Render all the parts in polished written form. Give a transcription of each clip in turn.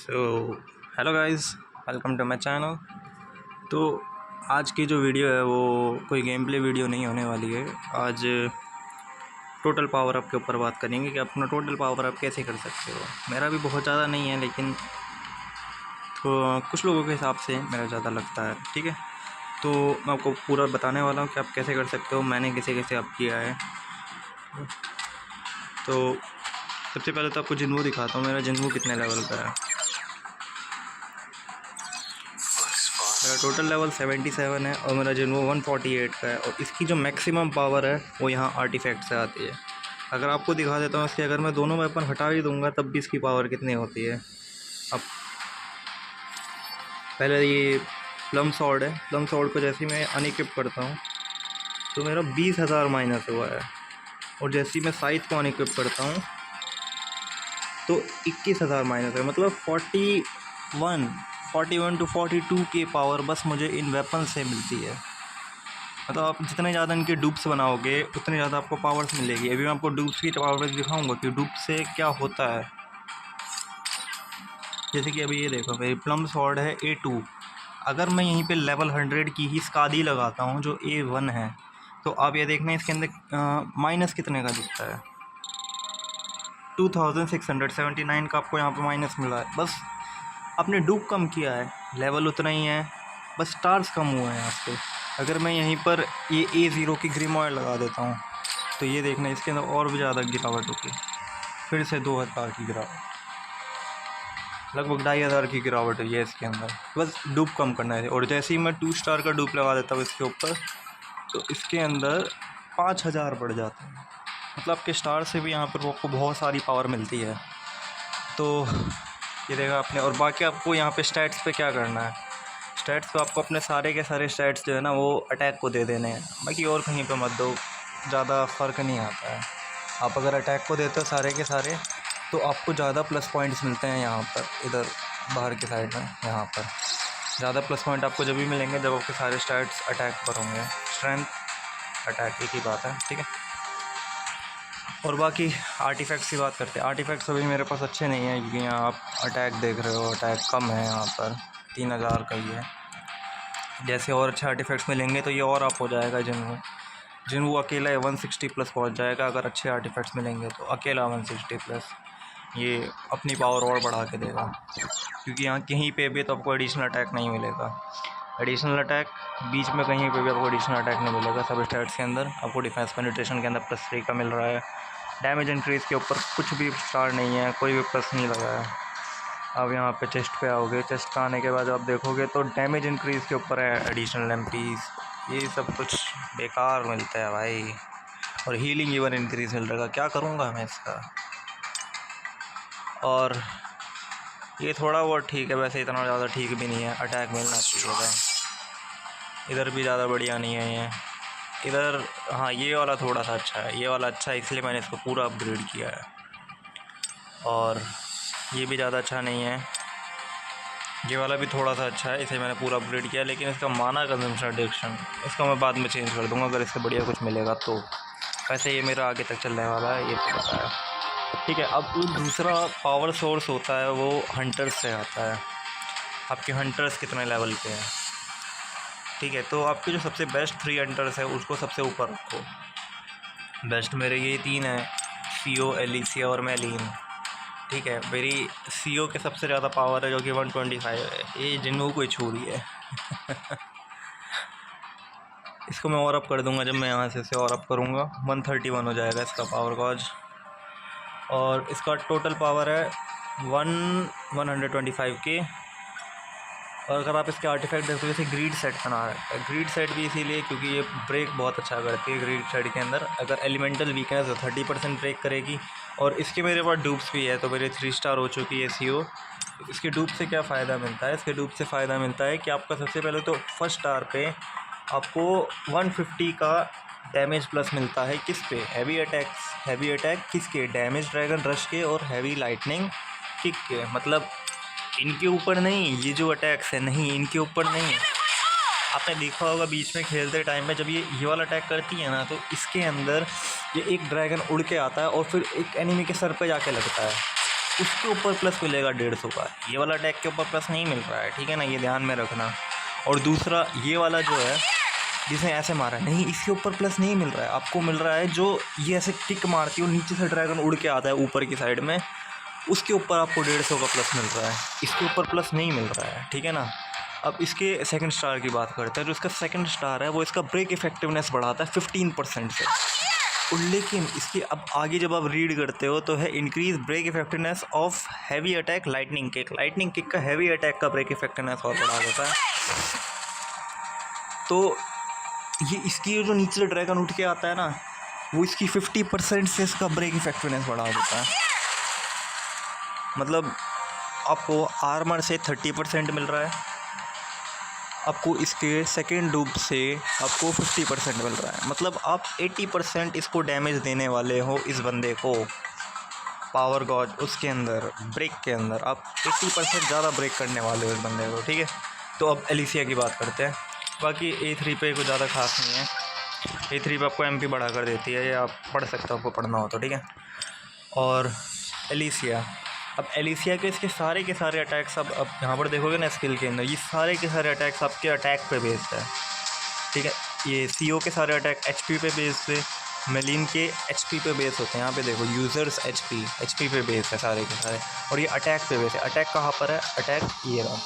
So hello guys, welcome to my channel. तो आज की जो वीडियो है वो कोई गेम प्ले वीडियो नहीं होने वाली है। आज टोटल पावर अप के ऊपर बात करेंगे कि अपना टोटल पावर अप कैसे कर सकते हो। मेरा भी बहुत ज़्यादा नहीं है, लेकिन तो कुछ लोगों के हिसाब से मेरा ज़्यादा लगता है। ठीक है, तो मैं आपको पूरा बताने वाला हूँ कि आप कैसे कर सकते हो, मैंने कैसे कैसे अप किया है। तो सबसे पहले तो आपको जिन्वू दिखाता हूँ, मेरा जिन्वू कितने लेवल का है। मेरा टोटल लेवल 77 है और मेरा जिन्वू 148 का है। और इसकी जो मैक्सिमम पावर है वो यहाँ आर्टिफैक्ट से आती है। अगर आपको दिखा देता हूँ इसके, अगर मैं दोनों वेपन हटा ही दूंगा तब भी इसकी पावर कितनी होती है। अब पहले ये प्लम सॉर्ड है, प्लम सॉर्ड को जैसे ही मैं अनइक्विप करता हूँ तो मेरा 20,000 माइनस हुआ है। और जैसे ही मैं साइथ को अनइक्विप करता हूँ तो 21,000 माइनस है। मतलब 41 टू 42 की पावर बस मुझे इन वेपन से मिलती है। मतलब आप जितने ज़्यादा इनके डूप्स बनाओगे उतने ज़्यादा आपको पावर्स मिलेगी। अभी मैं आपको डूप्स की पावर्स दिखाऊंगा कि डूप से क्या होता है। जैसे कि अभी ये देखो, मेरी प्लम सॉर्ड है A2। अगर मैं यहीं पे लेवल 100 की ही स्कादी लगाता हूँ जो A1 है, तो आप ये देखना इसके अंदर माइनस कितने का दिखता है। 2679 का आपको यहाँ पे माइनस मिला है। बस आपने डूप कम किया है, लेवल उतना ही है, बस स्टार्स कम हुए हैं यहाँ पे। अगर मैं यहीं पर ये A0 की ग्रीम ऑयल लगा देता हूँ तो ये देखना इसके अंदर और भी ज़्यादा गिरावट होगी। फिर से 2000 की गिरावट, लगभग 2500 की गिरावट हुई है इसके अंदर। बस डूप कम करना है। और जैसे ही मैं 2 स्टार का डूप लगा देता हूँ इसके ऊपर तो इसके अंदर 5000 बढ़ जाते हैं। मतलब आपके स्टार से भी यहाँ पर आपको बहुत सारी पावर मिलती है। तो ये देखा आपने। और बाकी आपको यहाँ पे स्टैट्स पे क्या करना है, स्टैट्स पे आपको अपने सारे के सारे स्टैट्स जो है ना वो अटैक को दे देने हैं। बाकी और कहीं पे मत दो, ज़्यादा फ़र्क नहीं आता है। आप अगर अटैक को देते हो सारे के सारे तो आपको ज़्यादा प्लस पॉइंट्स मिलते हैं यहाँ पर, इधर बाहर की साइड में। यहाँ पर ज़्यादा प्लस पॉइंट आपको जब भी मिलेंगे जब आपके सारे स्टैट्स अटैक पर होंगे। स्ट्रेंथ अटैक एक ही बात है, ठीक है। और बाकी आर्टिफैक्ट्स की बात करते हैं। आर्टिफैक्ट्स अभी मेरे पास अच्छे नहीं है क्योंकि यहाँ आप अटैक देख रहे हो, अटैक कम है यहाँ पर, 3000 का ही है। जैसे और अच्छे आर्टिफैक्ट्स मिलेंगे तो ये और अप हो जाएगा। जिन्वू अकेला 160 प्लस पहुँच जाएगा। अगर अच्छे आर्टिफैक्ट्स मिलेंगे तो अकेला 160 प्लस ये अपनी पावर और बढ़ा के देगा। क्योंकि यहाँ कहीं पे भी तो आपको एडिशनल अटैक नहीं मिलेगा। एडिशनल अटैक बीच में कहीं पे भी आपको एडिशनल अटैक नहीं मिलेगा। सब स्टैट्स के अंदर आपको डिफेंस पेनिट्रेशन के अंदर +3 का मिल रहा है। डैमेज इंक्रीज़ के ऊपर कुछ भी स्टार नहीं है, कोई भी प्लस नहीं लगा है। अब यहाँ पे चेस्ट पे आओगे, चेस्ट का आने के बाद आप देखोगे तो डैमेज इंक्रीज़ के ऊपर है एडिशनल एमपीज़। ये सब कुछ बेकार मिलता है भाई। और हीलिंग इवन इंक्रीज़ मिल रहा है। क्या करूँगा मैं इसका। और ये थोड़ा बहुत ठीक है, वैसे इतना ज़्यादा ठीक भी नहीं है। अटैक मिलना चाहिए था। इधर भी ज़्यादा बढ़िया नहीं है ये। इधर हाँ, ये वाला थोड़ा सा अच्छा है, ये वाला अच्छा है, इसलिए मैंने इसको पूरा अपग्रेड किया है। और ये भी ज़्यादा अच्छा नहीं है, ये वाला भी थोड़ा सा अच्छा है, इसे मैंने पूरा अपग्रेड किया। लेकिन इसका माना कंजम्पशन एडिक्शन इसका मैं बाद में चेंज कर दूँगा अगर इससे बढ़िया कुछ मिलेगा तो। वैसे ये मेरा आगे तक चलने वाला है, ये तो पता है, ठीक है। अब दूसरा पावर सोर्स होता है वो हंटर्स से आता है। आपके हंटर्स कितने लेवल के हैं, ठीक है। तो आपके जो सबसे बेस्ट 3 हंटर्स है उसको सबसे ऊपर रखो। बेस्ट मेरे ये 3 हैं, CO, एलिसिया और मैलीन, ठीक है। मेरी CO के सबसे ज़्यादा पावर है जो कि 125 है। ये जिन्वू को ही छू रही है इसको मैं और अप कर दूंगा। जब मैं यहाँ से इसे और अप करूँगा 131 हो जाएगा इसका पावर गॉज। और इसका टोटल पावर है 125 के। और अगर आप इसके आर्टिफैक्ट देखो, जैसे ग्रीड सेट बना रखा है। ग्रीड सेट भी इसीलिए क्योंकि ये ब्रेक बहुत अच्छा करती है। ग्रीड सेट के अंदर अगर एलिमेंटल वीकनेस है 30% ब्रेक करेगी। और इसके मेरे पास डूप्स भी है, तो मेरे 3 स्टार हो चुकी है CO। इसके डूप से क्या फ़ायदा मिलता है, इसके डूप से फ़ायदा मिलता है कि आपका सबसे पहले तो फर्स्ट स्टार पे आपको 150 का डैमेज प्लस मिलता है। किस पे, हैवी अटैक्स। हैवी अटैक किसके, डैमेज ड्रैगन रश के और हैवी लाइटनिंग किक के। मतलब इनके ऊपर नहीं, ये जो अटैक्स है नहीं, इनके ऊपर नहीं। आपने देखा होगा बीच में खेलते टाइम में जब ये वाला अटैक करती है ना, तो इसके अंदर ये एक ड्रैगन उड़ के आता है और फिर एक एनिमी के सर पे जाके लगता है। उसके ऊपर प्लस मिलेगा 150 का। ये वाला अटैक के ऊपर प्लस नहीं मिल रहा है, ठीक है ना, ये ध्यान में रखना। और दूसरा ये वाला जो है जिसे ऐसे मारा नहीं, इसके ऊपर प्लस नहीं मिल रहा है, आपको मिल रहा है जो ये ऐसे किक मारती है और नीचे से ड्रैगन उड़ के आता है ऊपर की साइड में, उसके ऊपर आपको 150 का प्लस मिल रहा है, इसके ऊपर प्लस नहीं मिल रहा है, ठीक है ना। अब इसके सेकंड स्टार की बात करते हैं। जो इसका सेकंड स्टार है वो इसका ब्रेक इफेक्टिवनेस बढ़ाता है 15% से। और लेकिन इसके अब आगे जब आप रीड करते हो तो है increase break effectiveness of heavy attack lightning kick. Lightning kick का हैवी अटैक का ब्रेक इफेक्टिवनेस और बढ़ा देता है। तो ये इसकी जो नीचे से ड्रैगन उठ के आता है ना, वो इसकी 50% से इसका ब्रेक इफेक्टिवनेस बढ़ा देता है। मतलब आपको आर्मर से 30% मिल रहा है, आपको इसके सेकेंड डूब से आपको 50% मिल रहा है। मतलब आप 80% इसको डैमेज देने वाले हो इस बंदे को। पावर गॉज उसके अंदर ब्रेक के अंदर आप 80% ज़्यादा ब्रेक करने वाले हो इस बंदे को, ठीक है। तो अब एलिसिया की बात करते हैं। बाकी A3 पे कुछ ज़्यादा खास नहीं है। A3 पे आपको MP बढ़ा कर देती है, ये आप पढ़ सकते हो आपको पढ़ना हो तो, ठीक है। और एलिसिया, अब एलिसिया के इसके सारे के सारे अटैक्स अब यहाँ पर देखोगे ना स्किल के अंदर, ये सारे के सारे अटैक्स आपके अटैक पे बेस्ड है, ठीक है। ये CO के सारे अटैक HP पे बेस्ड है, मेलिन के HP पे बेस होते हैं। यहाँ पे देखो यूज़र्स HP पे बेस है सारे के सारे, और ये अटैक पे बेस है। अटैक कहाँ पर है? अटैक ये रहा।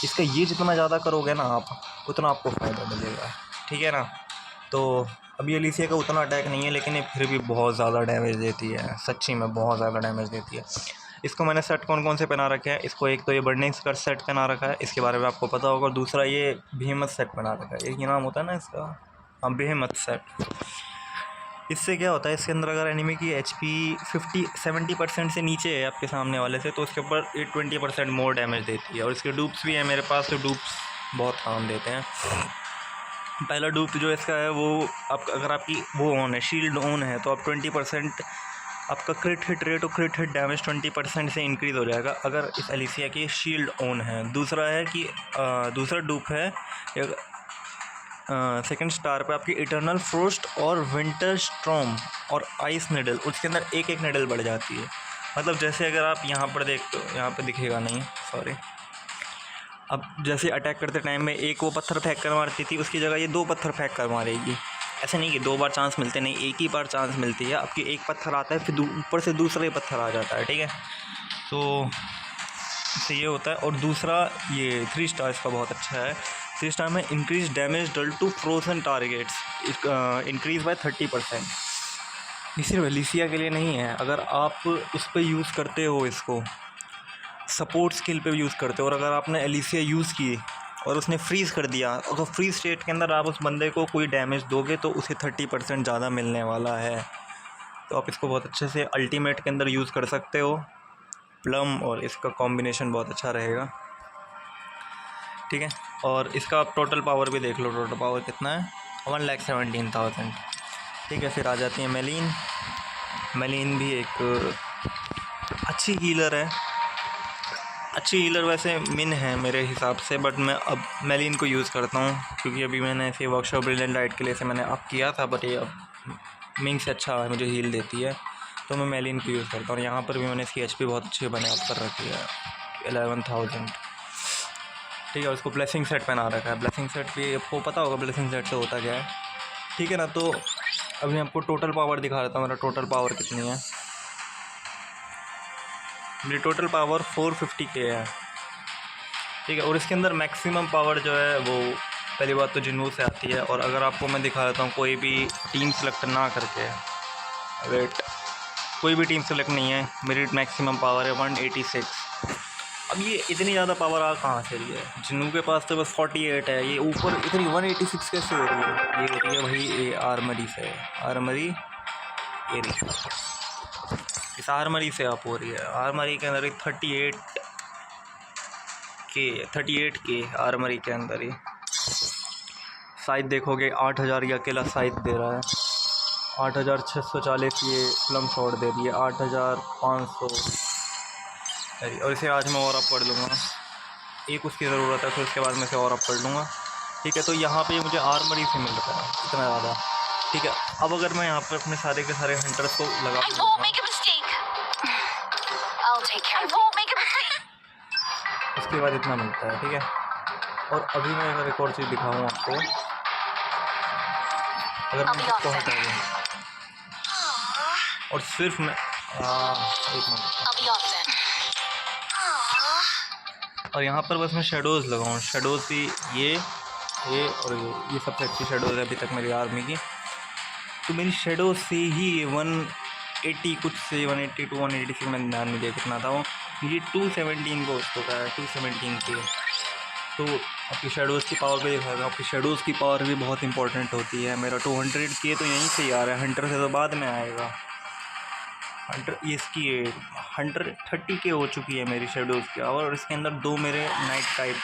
इसका ये जितना ज़्यादा करोगे ना आप, उतना आपको फ़ायदा मिलेगा, ठीक है ना। तो अभी एलिसिया का उतना अटैक नहीं है, लेकिन ये फिर भी बहुत ज़्यादा डैमेज देती है, सच्ची में बहुत ज़्यादा डैमेज देती है। इसको मैंने सेट कौन कौन से पहना रखे हैं, इसको एक तो ये बर्निंग स्कर्ट सेट पहना रखा है, इसके बारे में आपको पता होगा। दूसरा ये बेहेमथ सेट पहना रखा है, एक ये नाम होता है ना इसका, हाँ बेहेमथ सेट। इससे क्या होता है, इसके अंदर अगर एनिमी की HP 70% से नीचे है आपके सामने वाले से, तो उसके ऊपर 20% मोर डैमेज देती है। और इसके डूप्स भी है मेरे पास, तो डूप्स बहुत काम देते हैं। पहला डूप जो इसका है वो आप अगर आपकी वो ऑन है, शील्ड ऑन है, तो आप 20% आपका क्रिट हिट रेट और क्रिट हिट डैमेज 20% से इंक्रीज़ हो जाएगा अगर इस एलिसिया की शील्ड ऑन है। दूसरा है कि दूसरा डूप है सेकंड स्टार पे आपकी इटर्नल फ्रोस्ट और विंटर स्ट्रॉम और आइस निडल, उसके अंदर एक एक निडल बढ़ जाती है। मतलब जैसे अगर आप यहाँ पर देखते हो, यहाँ पे दिखेगा नहीं, सॉरी। अब जैसे अटैक करते टाइम में एक वो पत्थर फेंक कर मारती थी, उसकी जगह ये 2 पत्थर फेंक कर मारेगी। ऐसे नहीं कि 2 बार चांस मिलते, नहीं, एक ही बार चांस मिलती है। आपकी एक पत्थर आता है, फिर ऊपर से दूसरा ही पत्थर आ जाता है, ठीक है। तो इससे ये होता है। और दूसरा ये 3 स्टार इसका बहुत अच्छा है। 3 स्टार में increase damage dealt to frozen targets increase by 30%। ये सिर्फ एलिसिया के लिए नहीं है, अगर आप उस पर यूज़ करते हो, इसको सपोर्ट स्किल पे यूज़ करते हो, और अगर आपने एलिसिया यूज़ की और उसने फ्रीज़ कर दिया, तो फ्रीज स्टेट के अंदर आप उस बंदे को कोई डैमेज दोगे तो उसे 30% ज़्यादा मिलने वाला है। तो आप इसको बहुत अच्छे से अल्टीमेट के अंदर यूज़ कर सकते हो। प्लम और इसका कॉम्बिनेशन बहुत अच्छा रहेगा, ठीक है। और इसका आप टोटल पावर भी देख लो, टोटल पावर कितना है, 1,17,000, ठीक है। फिर आ जाती है मेलिन। मेलिन भी एक अच्छी हीलर है, अच्छी हीलर वैसे मिन है मेरे हिसाब से, बट मैं अब मेलिन को यूज़ करता हूँ क्योंकि अभी मैंने ऐसे वर्कशॉप ब्रिलियंट लाइट के लिए से मैंने अप किया था, बट ये अब मिंग से अच्छा है, मुझे हील देती है, तो मैं मेलिन को यूज़ करता हूँ। और यहाँ पर भी मैंने इसकी HP बहुत अच्छी बने अप कर रखी है, 11,000, ठीक है। उसको ब्लेसिंग सेट पहना रखा है। ब्लेसिंग सेट भी आपको पता होगा ब्लेसिंग सेट से होता क्या है, ठीक है ना। तो अभी मैं आपको टोटल पावर दिखा देता हूँ, मेरा टोटल पावर कितनी है। मेरी टोटल पावर 450K है, ठीक है। और इसके अंदर मैक्सिमम पावर जो है वो पहली बात तो जिन्नू से आती है। और अगर आपको मैं दिखा देता हूँ कोई भी टीम सेलेक्ट ना करके, वेट, कोई भी टीम सेलेक्ट नहीं है, मेरी मैक्सिमम पावर है 186। अब ये इतनी ज़्यादा पावर आ कहाँ से रही है? जिन्नू के पास तो बस 48 है, ये ऊपर इतनी 186 कैसे हो रही है? ये हो रही है भाई आर्मरी से, आर्मरी ये रही, इस आर्मरी से आप हो रही है। आर्मरी के अंदर 38K आर्मरी के अंदर ही साइज देखोगे 8,000 ये अकेला साइज दे रहा है, 8,640 ये प्लम शॉट दे रही है, 8,500। और इसे आज मैं और अप कर लूँगा, एक उसकी ज़रूरत है, फिर उसके बाद मैं इसे और अप कर लूँगा, ठीक है। तो यहाँ पे मुझे आर्मरी से मिल रहा है इतना ज़्यादा, ठीक है। अब अगर मैं यहाँ पर अपने सारे के सारे हंटर्स को लगा दूँगा, उसके बाद इतना मिलता है, ठीक है। और अभी मैं अगर एक और चीज़ दिखाऊँ आपको, अगर मैं इसको हटा दूँ और सिर्फ मैं एक मिनट, और यहाँ पर बस मैं शेडोज़ लगाऊँ, शेडोज़ भी ये और ये सबसे अच्छी शेडोज़ है अभी तक मेरी आर्मी की। तो मेरी शेडोज़ से ही 180 कुछ से 180 टू 186 मैंने ध्यान नहीं दिया कितना था वो, ये 217 को उस चुका है, 217 की। तो आपकी शेडोज़ की पावर भी दिखाएगा, आपकी शेडोज़ की पावर भी बहुत इंपॉर्टेंट होती है। मेरा 200 के तो यहीं से ही आ रहा है, हंटर से तो बाद में आएगा। हंटर इसकी 130 के हो चुकी है मेरी शेडोज़ की, और इसके अंदर 2 मेरे नाइट टाइप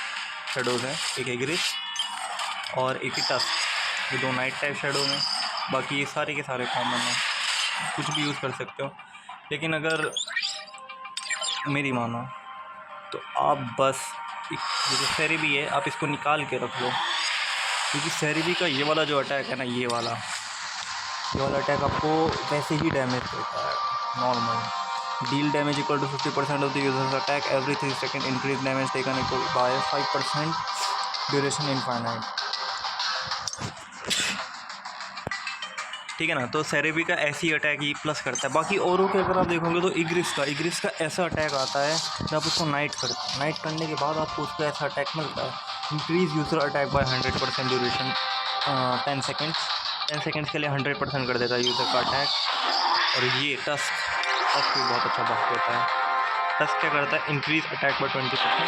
शेडोज़ हैं, एक एग्रिस और एक ही टस्क। ये 2 नाइट टाइप शेडोज़ हैं, बाकी ये सारे के सारे कॉमन हैं, कुछ भी यूज़ कर सकते हो। लेकिन अगर मेरी मानो तो आप बस ये जो सेरेबी है आप इसको निकाल के रख लो, क्योंकि सेरेबी का ये वाला जो अटैक है ना, ये वाला अटैक आपको वैसे ही डैमेज देता है normal. Deal damage equal to 50% of the users attack every 3 second, increase damage taken equal by 5%, duration infinite, ठीक है ना। तो सेरेबी का ऐसी अटैक ही प्लस करता है। बाकी औरों के अगर आप देखोगे तो इग्रिस का ऐसा अटैक आता है जब आप उसको नाइट करते हैं, नाइट करने के बाद आपको उसका ऐसा अटैक मिलता है, increase user attack by 100%, duration 10 seconds के लिए 100% कर देता है यूज़र का अटैक। और ये टस्क भी बहुत अच्छा बफ देता है। टस्क क्या करता है, इंक्रीज अटैक बाय 20% से भी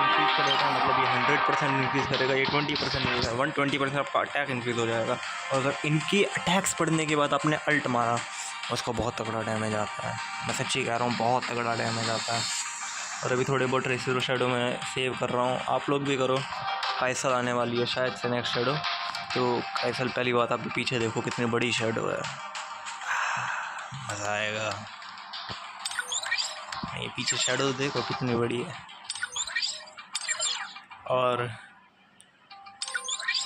इंक्रीज करेगा, मतलब ये 100% इंक्रीज करेगा, ये 20% नहीं है, 120% आपका अटैक इंक्रीज हो जाएगा। और अगर इनकी अटैक्स पड़ने के बाद आपने अल्ट मारा, उसको बहुत तगड़ा डैमेज आता है, मैं सच्ची कह रहा हूँ, बहुत तगड़ा डैमेज आता है। और अभी थोड़े बहुत रेसिरो शेडो में सेव कर रहा हूँ, आप लोग भी करो। काइसल आने वाली है शायद से नेक्स्ट शेडो, तो काइसल पहली बात आपके पीछे देखो कितनी बड़ी शेडो है, मज़ा आएगा। ये पीछे शेडो देखो कितनी बड़ी है। और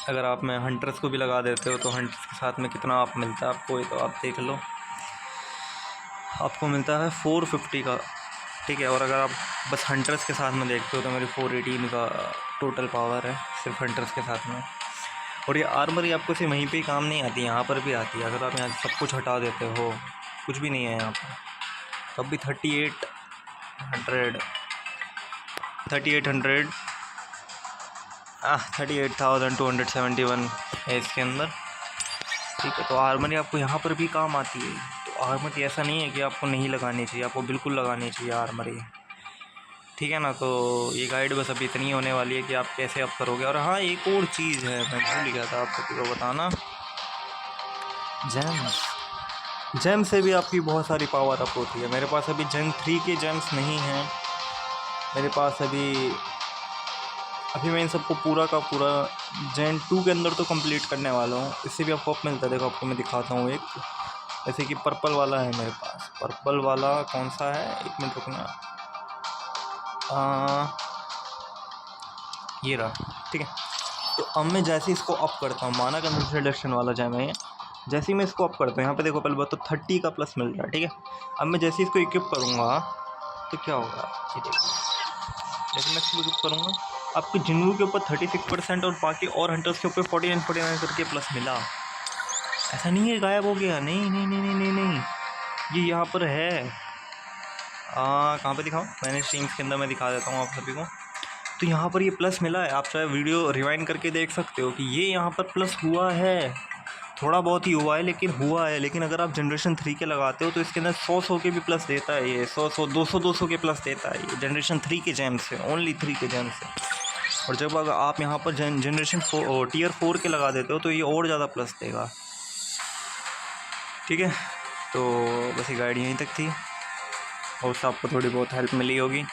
अगर आप में हंटर्स को भी लगा देते हो तो हंटर्स के साथ में कितना आप मिलता है आपको, ये तो आप देख लो, आपको मिलता है 450 का, ठीक है। और अगर आप बस हंटर्स के साथ में देखते हो तो मेरी 418 का टोटल पावर है सिर्फ हंटर्स के साथ में। और ये आर्मरी आपको सिर्फ वहीं पे ही काम नहीं आती, यहाँ पर भी आती है। अगर आप यहाँ सब कुछ हटा देते हो, कुछ भी नहीं है यहाँ पर, तब भी 38,271 है इसके अंदर, ठीक है। तो आर्मरी आपको यहाँ पर भी काम आती है। तो आर्मरी ऐसा नहीं है कि आपको नहीं लगानी चाहिए, आपको बिल्कुल लगानी चाहिए आर्मरी, ठीक है ना। तो ये गाइड बस अभी इतनी होने वाली है कि आप कैसे अप करोगे। और हाँ, एक और चीज़ है मैं भूल गया था आप सभी को बताना, जेम से भी आपकी बहुत सारी पावर अप होती है। मेरे पास अभी जेन 3 के जेम्स नहीं हैं मेरे पास अभी मैं इन सबको पूरा का पूरा जेन 2 के अंदर तो कंप्लीट करने वाला हूँ। इससे भी आपको अप मिलता है, देखो आपको मैं दिखाता हूँ एक, जैसे कि पर्पल वाला है मेरे पास। पर्पल वाला कौन सा है, एक मिनट रुकना, ये रहा, ठीक है। तो अब मैं जैसे इसको अप करता हूँ, माना कंसोलिडेशन वाला जैम है, जैसे ही मैं इसको अप करता हूँ, यहाँ पे देखो पहले बात तो 30 का प्लस मिल रहा है, ठीक है। अब मैं जैसे इसको इक्विप करूँगा तो क्या होगा, ये देखो, जैसे मैं इसको इक्विप करूँगा आपके जिन्नू के ऊपर 36% और बाकी और हंटर्स के ऊपर 49 करके प्लस मिला। ऐसा नहीं है गायब हो गया, नहीं नहीं नहीं नहीं नहीं नहीं, ये यहाँ पर है। कहाँ पे दिखाऊँ, मैंने स्ट्रीम्स के अंदर मैं दिखा देता हूँ आप सभी को। तो यहाँ पर ये प्लस मिला है, आप चाहे वीडियो रिवाइंड करके देख सकते हो कि ये यहाँ पर प्लस हुआ है, थोड़ा बहुत ही हुआ है लेकिन हुआ है। लेकिन अगर आप जनरेशन 3 के लगाते हो तो इसके अंदर 100 के भी प्लस देता है, ये 100 200 के प्लस देता है ये जनरेशन 3 के जेम से, ओनली 3 के जेम से। और जब अगर आप यहाँ पर जनरेशन टियर 4 के लगा देते हो तो ये और ज़्यादा प्लस देगा, ठीक है। तो बस ये गाइड यहीं तक थी, और उससे आपको थोड़ी बहुत हेल्प मिली होगी।